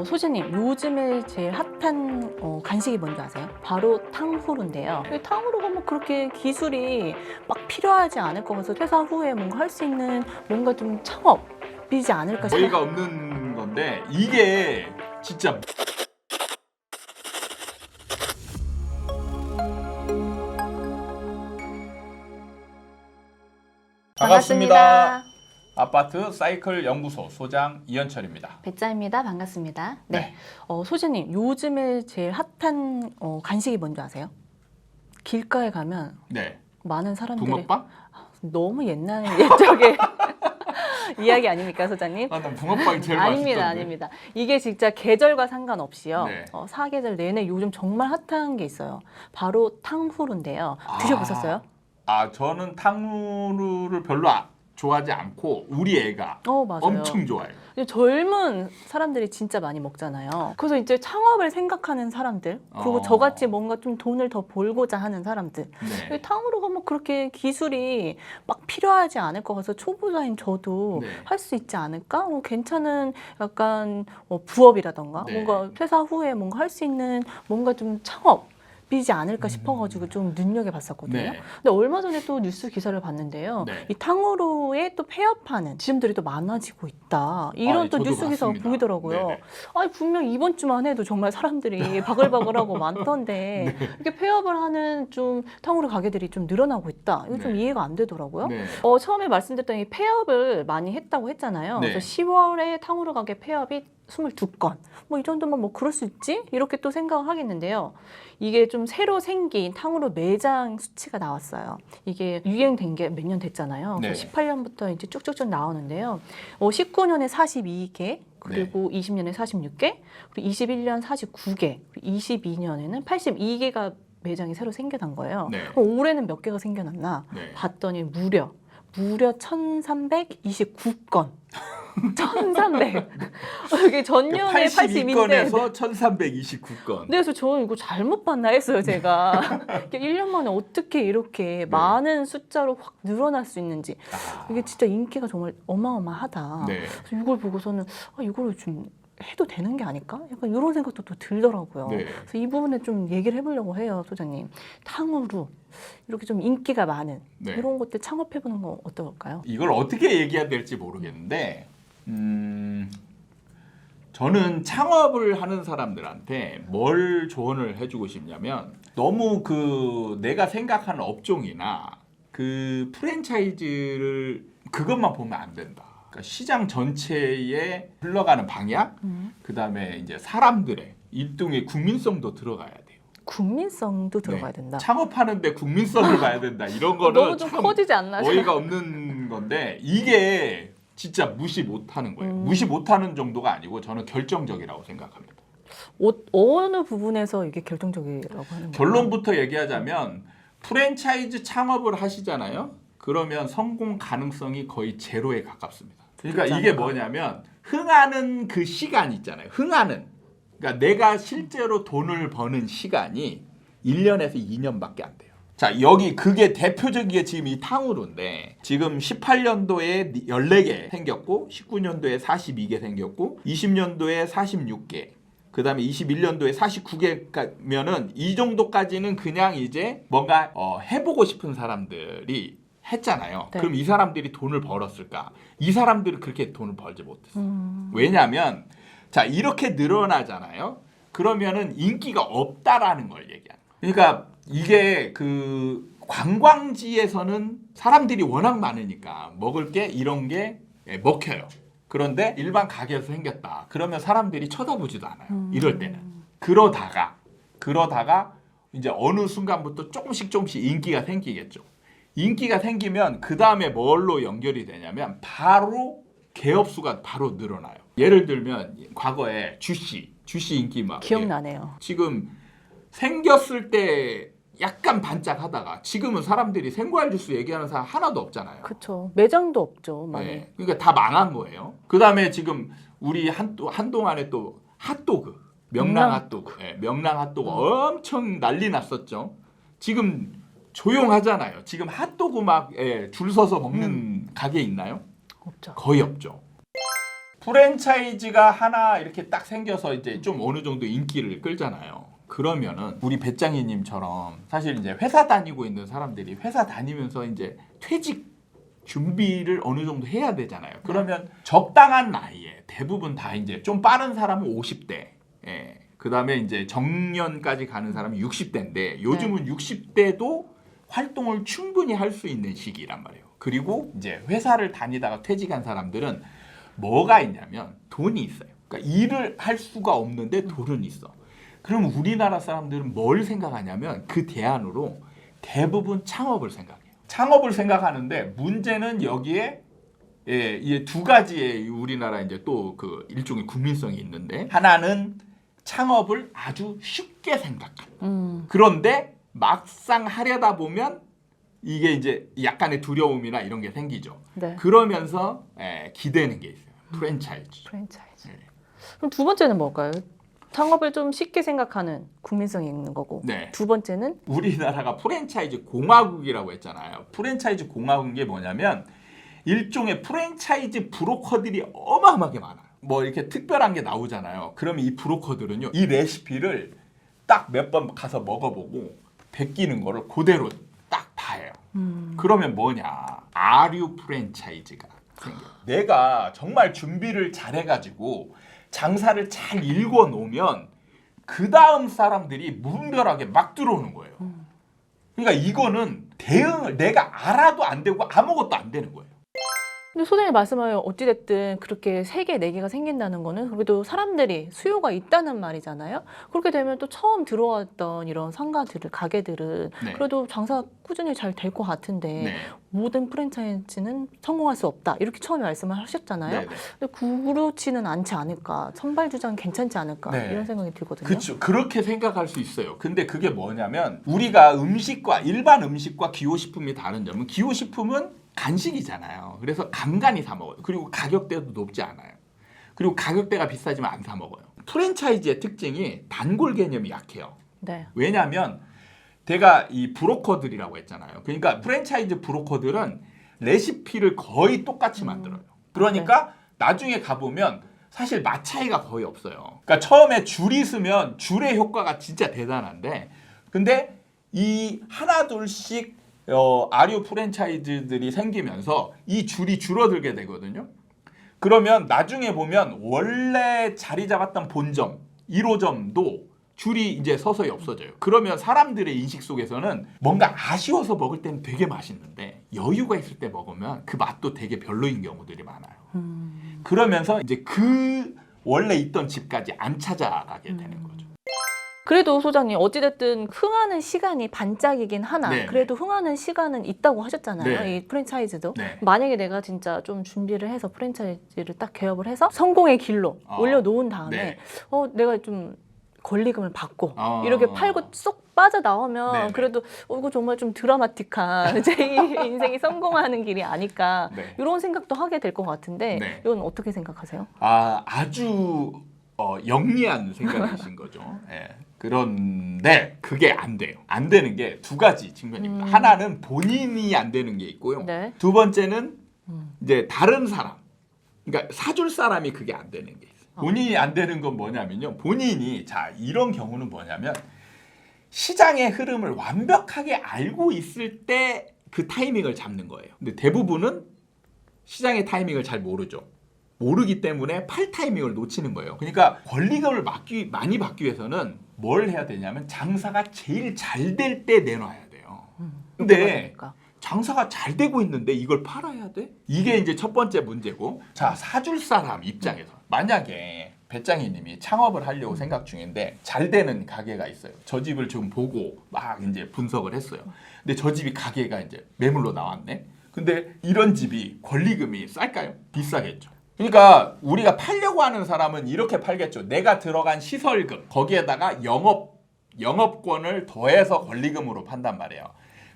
소진님, 요즘에 제일 핫한 간식이 뭔지 아세요? 바로 탕후루인데요. 이 탕후루가 뭐 그렇게 기술이 막 필요하지 않을 것 같아서 퇴사 후에 뭔가 할 수 있는 뭔가 좀 창업이지 않을까 싶어요. 저희가 없는 건데 이게 진짜 반갑습니다. 아파트 사이클 연구소 소장 이현철입니다. 배짜입니다. 반갑습니다. 네. 네. 소진님, 요즘에 제일 핫한 간식이 뭔지 아세요? 길가에 가면 네. 많은 사람들이 붕어빵? 너무 옛날 옛적의 이야기 아닙니까, 소장님? 난 붕어빵이 제일 아닙니다, 맛있던데. 아닙니다. 이게 진짜 계절과 상관없이요. 네. 사계절 내내 요즘 정말 핫한 게 있어요. 바로 탕후루인데요. 드셔보셨어요? 저는 탕후루를 별로 좋아하지 않고 우리 애가 맞아요. 엄청 좋아해요. 젊은 사람들이 진짜 많이 먹잖아요. 그래서 이제 창업을 생각하는 사람들, 그리고 어. 저같이 뭔가 좀 돈을 더 벌고자 하는 사람들. 네. 탕후루가 뭐 그렇게 기술이 막 필요하지 않을 것 같아서 초보자인 저도 네. 할 수 있지 않을까? 괜찮은 약간 부업이라던가 네. 뭔가 퇴사 후에 뭔가 할 수 있는 뭔가 좀 창업이지 않을까 싶어가지고 좀 눈여겨봤었거든요. 네. 근데 얼마 전에 또 뉴스 기사를 봤는데요. 네. 이 탕후루에 또 폐업하는 지점들이 또 많아지고 있다. 이런 또 저도 뉴스 기사가 봤습니다. 보이더라고요. 네네. 아니 분명 이번 주만 해도 정말 사람들이 바글바글하고 많던데 네. 이렇게 폐업을 하는 좀 탕후루 가게들이 좀 늘어나고 있다. 이거 좀 네. 이해가 안 되더라고요. 네. 처음에 말씀드렸던 이 폐업을 많이 했다고 했잖아요. 네. 그래서 10월에 탕후루 가게 폐업이 22건. 뭐 이 정도면 뭐 그럴 수 있지? 이렇게 또 생각을 하겠는데요. 이게 좀 새로 생긴 탕후루 매장 수치가 나왔어요. 이게 유행된 게 몇 년 됐잖아요. 네. 그래서 18년부터 이제 쭉쭉쭉 나오는데요. 19년에 42개, 그리고 20년에 46개, 그리고 21년 49개, 22년에는 82개가 매장이 새로 생겨난 거예요. 네. 그럼 올해는 몇 개가 생겨났나? 네. 봤더니 무려 1329건. 1300. 이게 전년에 82인데. 82건에서 1329건. 네, 그래서 저 이거 잘못 봤나 했어요, 제가. 1년 만에 어떻게 이렇게 많은 숫자로 확 늘어날 수 있는지. 이게 진짜 인기가 정말 어마어마하다. 네. 그래서 이걸 보고서는 이걸 좀 해도 되는 게 아닐까? 약간 이런 생각도 또 들더라고요. 네. 그래서 이 부분에 좀 얘기를 해보려고 해요, 소장님. 탕후루 이렇게 좀 인기가 많은 네. 이런 것들 창업해보는 거 어떨까요? 이걸 어떻게 얘기해야 될지 모르겠는데 저는 창업을 하는 사람들한테 뭘 조언을 해주고 싶냐면 너무 내가 생각하는 업종이나 그 프랜차이즈를 그것만 보면 안 된다. 그러니까 시장 전체에 흘러가는 방향, 그다음에 이제 사람들의 일종의 국민성도 들어가야 돼요. 국민성도 들어가야 된다. 창업하는데 국민성을 봐야 된다. 이런 거는 너무 좀 참 커지지 않나? 어이가 없는 건데 이게 진짜 무시 못하는 거예요. 무시 못하는 정도가 아니고 저는 결정적이라고 생각합니다. 어느 부분에서 이게 결정적이라고 하는 거예요? 결론부터 얘기하자면 프랜차이즈 창업을 하시잖아요. 그러면 성공 가능성이 거의 제로에 가깝습니다. 그러니까 그렇지 이게 않을까? 뭐냐면 흥하는 그 시간 있잖아요. 흥하는. 그러니까 내가 실제로 돈을 버는 시간이 1년에서 2년밖에 안 돼요. 자, 여기 그게 대표적이게 지금 이 탕후루인데 지금 18년도에 14개 생겼고 19년도에 42개 생겼고 20년도에 46개 그 다음에 21년도에 49개면은 이 정도까지는 그냥 이제 뭔가 해보고 싶은 사람들이 했잖아요. 네. 그럼 이 사람들이 돈을 벌었을까? 이 사람들은 그렇게 돈을 벌지 못했어요. 왜냐하면 자 이렇게 늘어나잖아요. 그러면은 인기가 없다라는 걸 얘기하는 거예요. 그러니까 이게 관광지에서는 사람들이 워낙 많으니까 먹을 게 이런 게 먹혀요. 그런데 일반 가게에서 생겼다. 그러면 사람들이 쳐다보지도 않아요. 이럴 때는. 그러다가 이제 어느 순간부터 조금씩 인기가 생기겠죠. 인기가 생기면 그 다음에 뭘로 연결이 되냐면 바로 개업 수가 바로 늘어나요. 예를 들면 과거에 주시 인기 막 기억나네요. 지금 생겼을 때 약간 반짝하다가 지금은 사람들이 생과일 주스 얘기하는 사람 하나도 없잖아요. 그렇죠. 매장도 없죠, 많이. 네. 그러니까 다 망한 거예요. 그 다음에 지금 우리 한동안에 또 핫도그, 명랑 핫도그, 네, 명랑 핫도그 엄청 난리 났었죠. 지금 조용하잖아요. 지금 핫도그 막 줄 서서 먹는 가게 있나요? 없죠. 거의 없죠. 프랜차이즈가 하나 이렇게 딱 생겨서 이제 좀 어느 정도 인기를 끌잖아요. 그러면은 우리 배짱이님처럼 사실 이제 회사 다니고 있는 사람들이 회사 다니면서 이제 퇴직 준비를 어느 정도 해야 되잖아요. 그러면 적당한 나이에 대부분 다 이제 좀 빠른 사람은 50대, 예. 그 다음에 이제 정년까지 가는 사람이 60대인데 요즘은 60대도 활동을 충분히 할 수 있는 시기란 말이에요. 그리고 이제 회사를 다니다가 퇴직한 사람들은 뭐가 있냐면 돈이 있어요. 그러니까 일을 할 수가 없는데 돈은 있어. 그럼 우리나라 사람들은 뭘 생각하냐면 그 대안으로 대부분 창업을 생각해요. 창업을 생각하는데 문제는 여기에 이 두 가지의 우리나라 이제 또 그 일종의 국민성이 있는데 하나는 창업을 아주 쉽게 생각한다. 그런데 막상 하려다 보면 이게 이제 약간의 두려움이나 이런 게 생기죠. 네. 그러면서 기대는 게 있어요. 프랜차이즈. 프랜차이즈. 네. 그럼 두 번째는 뭘까요? 창업을 좀 쉽게 생각하는 국민성이 있는 거고. 네. 두 번째는 우리나라가 프랜차이즈 공화국이라고 했잖아요. 프랜차이즈 공화국인 게 뭐냐면 일종의 프랜차이즈 브로커들이 어마어마하게 많아요. 뭐 이렇게 특별한 게 나오잖아요. 그러면 이 브로커들은요, 이 레시피를 딱 몇 번 가서 먹어보고 베끼는 거를 그대로 딱 다 해요. 그러면 뭐냐? 아류 프랜차이즈가 생겨요. 내가 정말 준비를 잘해가지고 장사를 잘 읽어 놓으면 그 다음 사람들이 무분별하게 막 들어오는 거예요. 그러니까 이거는 대응을 내가 알아도 안 되고 아무것도 안 되는 거예요. 근데 소장님 말씀하여 어찌됐든 그렇게 3개, 4개가 생긴다는 거는 그래도 사람들이 수요가 있다는 말이잖아요. 그렇게 되면 또 처음 들어왔던 이런 상가들을, 가게들은 네. 그래도 장사가 꾸준히 잘 될 것 같은데 네. 모든 프랜차이즈는 성공할 수 없다. 이렇게 처음에 말씀을 하셨잖아요. 네, 네. 근데 그렇지는 않지 않을까. 선발주자는 괜찮지 않을까. 네. 이런 생각이 들거든요. 그렇죠. 그렇게 생각할 수 있어요. 근데 그게 뭐냐면 우리가 음식과 일반 음식과 기호식품이 다른 점은 기호식품은 간식이잖아요. 그래서 간간히 사 먹어요. 그리고 가격대도 높지 않아요. 그리고 가격대가 비싸지만 안 사 먹어요. 프랜차이즈의 특징이 단골 개념이 약해요. 네. 왜냐하면 제가 이 브로커들이라고 했잖아요. 그러니까 프랜차이즈 브로커들은 레시피를 거의 똑같이 만들어요. 그러니까 나중에 가보면 사실 맛 차이가 거의 없어요. 그러니까 처음에 줄이 서면 줄의 효과가 진짜 대단한데 근데 이 하나 둘씩 아류 프랜차이즈들이 생기면서 이 줄이 줄어들게 되거든요. 그러면 나중에 보면 원래 자리 잡았던 본점 1호점도 줄이 이제 서서히 없어져요. 그러면 사람들의 인식 속에서는 뭔가 아쉬워서 먹을 때는 되게 맛있는데 여유가 있을 때 먹으면 그 맛도 되게 별로인 경우들이 많아요. 그러면서 이제 그 원래 있던 집까지 안 찾아가게 되는 거죠. 그래도 소장님 어찌됐든 흥하는 시간이 반짝이긴 하나 네. 그래도 흥하는 시간은 있다고 하셨잖아요. 네. 이 프랜차이즈도. 네. 만약에 내가 진짜 좀 준비를 해서 프랜차이즈를 딱 개업을 해서 성공의 길로 올려놓은 다음에 네. 내가 좀 권리금을 받고 어. 이렇게 팔고 쏙 빠져나오면 네네. 그래도 이거 정말 좀 드라마틱한 제 인생이 성공하는 길이 아닐까 네. 이런 생각도 하게 될 것 같은데 네. 이건 어떻게 생각하세요? 아주 영리한 생각이신 거죠. 예. 그런데 그게 안 돼요. 안 되는 게 두 가지 측면입니다. 하나는 본인이 안 되는 게 있고요. 네. 두 번째는 이제 다른 사람, 그러니까 사줄 사람이 그게 안 되는 게 있어요. 본인이 안 되는 건 뭐냐면요. 본인이 자 이런 경우는 뭐냐면 시장의 흐름을 완벽하게 알고 있을 때 그 타이밍을 잡는 거예요. 근데 대부분은 시장의 타이밍을 잘 모르죠. 모르기 때문에 팔 타이밍을 놓치는 거예요. 그러니까 권리금을 많이 받기 위해서는 뭘 해야 되냐면 장사가 제일 잘 될 때 내놔야 돼요. 근데 장사가 잘 되고 있는데 이걸 팔아야 돼? 이게 이제 첫 번째 문제고. 자, 사줄 사람 입장에서 만약에 배짱이님이 창업을 하려고 생각 중인데 잘 되는 가게가 있어요. 저 집을 좀 보고 막 이제 분석을 했어요. 근데 저 집이 가게가 이제 매물로 나왔네. 근데 이런 집이 권리금이 쌀까요? 비싸겠죠. 그러니까 우리가 팔려고 하는 사람은 이렇게 팔겠죠. 내가 들어간 시설금 거기에다가 영업권을 더해서 권리금으로 판단 말이에요.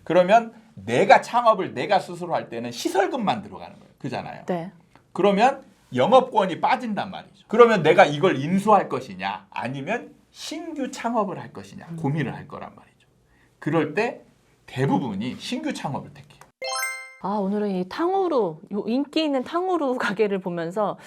그러면 내가 창업을 내가 스스로 할 때는 시설금만 들어가는 거예요. 그잖아요. 네. 그러면 영업권이 빠진단 말이죠. 그러면 내가 이걸 인수할 것이냐 아니면 신규 창업을 할 것이냐 고민을 할 거란 말이죠. 그럴 때 대부분이 신규 창업을 택해요. 오늘은 이 탕후루, 인기 있는 탕후루 가게를 보면서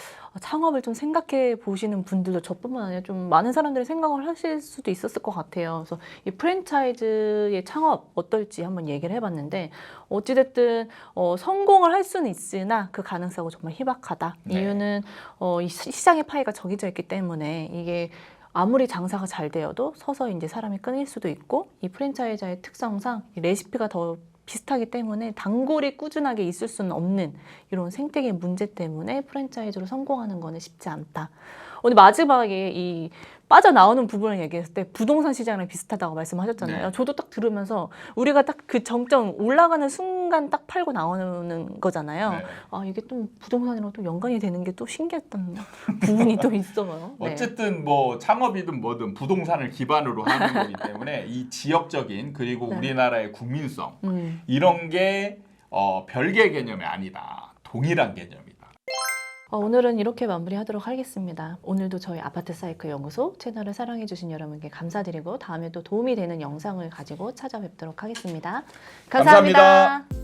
창업을 좀 생각해 보시는 분들도 저뿐만 아니라 좀 많은 사람들이 생각을 하실 수도 있었을 것 같아요. 그래서 이 프랜차이즈의 창업 어떨지 한번 얘기를 해봤는데, 어찌됐든 성공을 할 수는 있으나 그 가능성은 정말 희박하다. 네. 이유는 이 시장의 파이가 정해져 있기 때문에 이게 아무리 장사가 잘 되어도 서서히 이제 사람이 끊일 수도 있고, 이 프랜차이저의 특성상 이 레시피가 더 비슷하기 때문에 단골이 꾸준하게 있을 수는 없는 이런 생태계 문제 때문에 프랜차이즈로 성공하는 거는 쉽지 않다. 오늘 마지막에 이 빠져나오는 부분을 얘기했을 때 부동산 시장이랑 비슷하다고 말씀하셨잖아요. 네. 저도 딱 들으면서 우리가 딱 그 정점 올라가는 순간 딱 팔고 나오는 거잖아요. 네. 이게 또 부동산이랑 또 연관이 되는 게 또 신기했던 부분이 또 있어요. 네. 어쨌든 뭐 창업이든 뭐든 부동산을 기반으로 하는 거기 때문에 이 지역적인 그리고 네. 우리나라의 국민성 이런 게 별개 개념이 아니다. 동일한 개념이다. 오늘은 이렇게 마무리하도록 하겠습니다. 오늘도 저희 아파트 사이클 연구소 채널을 사랑해주신 여러분께 감사드리고 다음에 또 도움이 되는 영상을 가지고 찾아뵙도록 하겠습니다. 감사합니다. 감사합니다.